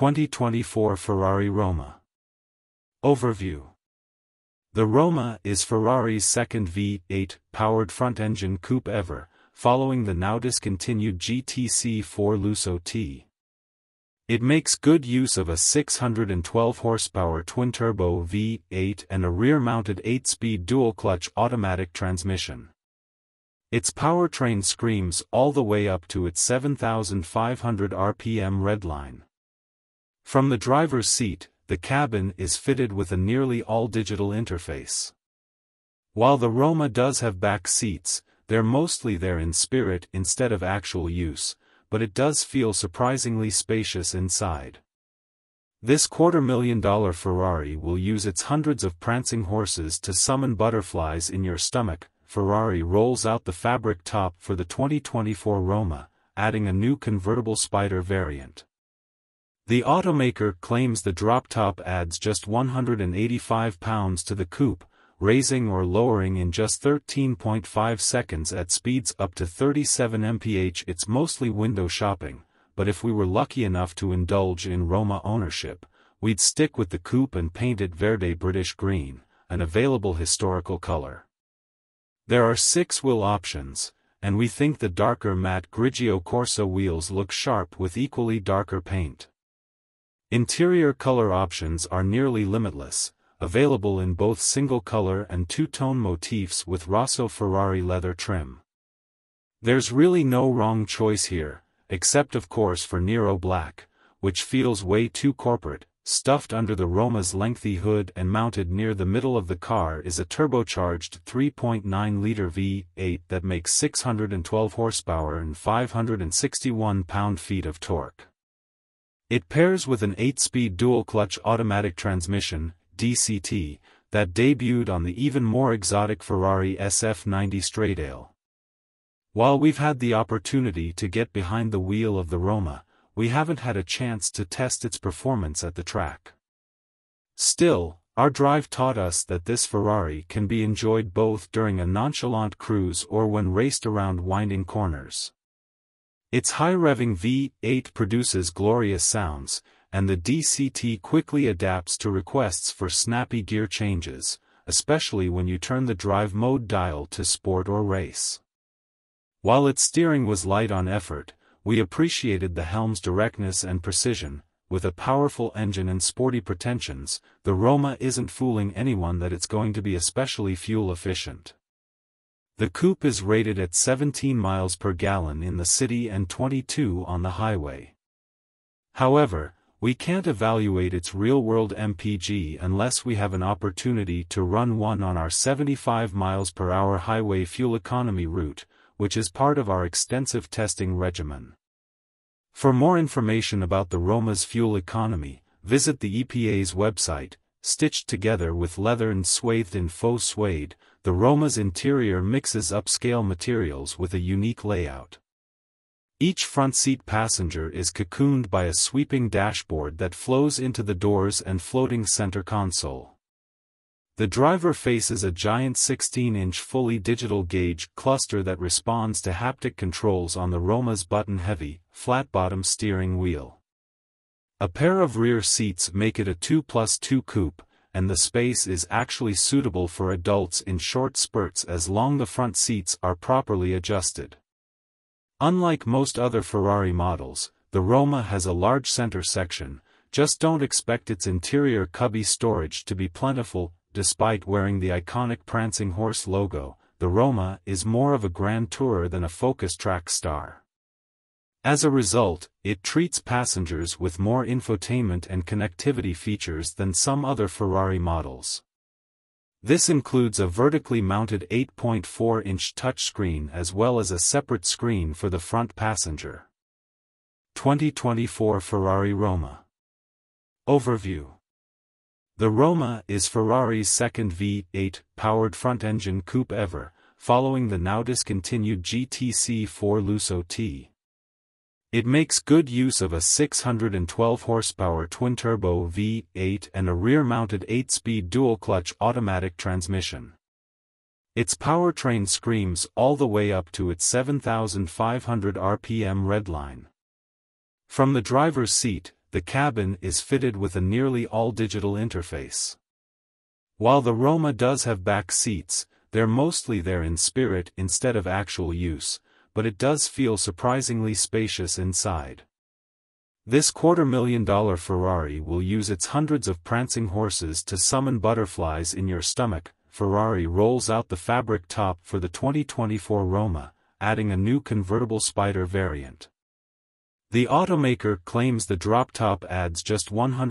2024 Ferrari Roma. Overview. The Roma is Ferrari's second V8 powered front-engine coupe ever, following the now discontinued GTC4 Lusso T. It makes good use of a 612 horsepower twin-turbo V8 and a rear-mounted 8-speed dual-clutch automatic transmission. Its powertrain screams all the way up to its 7,500 RPM redline. From the driver's seat, the cabin is fitted with a nearly all-digital interface. While the Roma does have back seats, they're mostly there in spirit instead of actual use, but it does feel surprisingly spacious inside. This $250,000 Ferrari will use its hundreds of prancing horses to summon butterflies in your stomach. Ferrari rolls out the fabric top for the 2024 Roma, adding a new convertible Spider variant. The automaker claims the drop top adds just 185 pounds to the coupe, raising or lowering in just 13.5 seconds at speeds up to 37 mph. It's mostly window shopping, but if we were lucky enough to indulge in Roma ownership, we'd stick with the coupe and paint it Verde British Green, an available historical color. There are 6 wheel options, and we think the darker matte Grigio Corsa wheels look sharp with equally darker paint. Interior color options are nearly limitless, available in both single-color and two-tone motifs with Rosso Ferrari leather trim. There's really no wrong choice here, except of course for Nero Black, which feels way too corporate. Stuffed under the Roma's lengthy hood and mounted near the middle of the car is a turbocharged 3.9-liter V8 that makes 612 horsepower and 561 pound-feet of torque. It pairs with an 8-speed dual-clutch automatic transmission, DCT, that debuted on the even more exotic Ferrari SF90 Stradale. While we've had the opportunity to get behind the wheel of the Roma, we haven't had a chance to test its performance at the track. Still, our drive taught us that this Ferrari can be enjoyed both during a nonchalant cruise or when raced around winding corners. Its high-revving V8 produces glorious sounds, and the DCT quickly adapts to requests for snappy gear changes, especially when you turn the drive mode dial to sport or race. While its steering was light on effort, we appreciated the helm's directness and precision. With a powerful engine and sporty pretensions, the Roma isn't fooling anyone that it's going to be especially fuel efficient. The coupe is rated at 17 miles per gallon in the city and 22 on the highway. However, we can't evaluate its real-world MPG unless we have an opportunity to run one on our 75 miles per hour highway fuel economy route, which is part of our extensive testing regimen. For more information about the Roma's fuel economy, visit the EPA's website. Stitched together with leather and swathed in faux suede, the Roma's interior mixes upscale materials with a unique layout. Each front seat passenger is cocooned by a sweeping dashboard that flows into the doors and floating center console. The driver faces a giant 16-inch fully digital gauge cluster that responds to haptic controls on the Roma's button-heavy, flat-bottom steering wheel. A pair of rear seats make it a 2+2 coupe, and the space is actually suitable for adults in short spurts as long as the front seats are properly adjusted. Unlike most other Ferrari models, the Roma has a large center section. Just don't expect its interior cubby storage to be plentiful. Despite wearing the iconic prancing horse logo, the Roma is more of a grand tourer than a focus track star. As a result, it treats passengers with more infotainment and connectivity features than some other Ferrari models. This includes a vertically mounted 8.4-inch touchscreen as well as a separate screen for the front passenger. 2024 Ferrari Roma. Overview. The Roma is Ferrari's second V8 powered front-engine coupe ever, following the now discontinued GTC4 Lusso T. It makes good use of a 612 horsepower twin-turbo V8 and a rear-mounted 8-speed dual-clutch automatic transmission. Its powertrain screams all the way up to its 7,500 RPM redline. From the driver's seat, the cabin is fitted with a nearly all-digital interface. While the Roma does have back seats, they're mostly there in spirit instead of actual use, but it does feel surprisingly spacious inside. This $250,000 Ferrari will use its hundreds of prancing horses to summon butterflies in your stomach. Ferrari rolls out the fabric top for the 2024 Roma, adding a new convertible Spider variant. The automaker claims the drop top adds just 100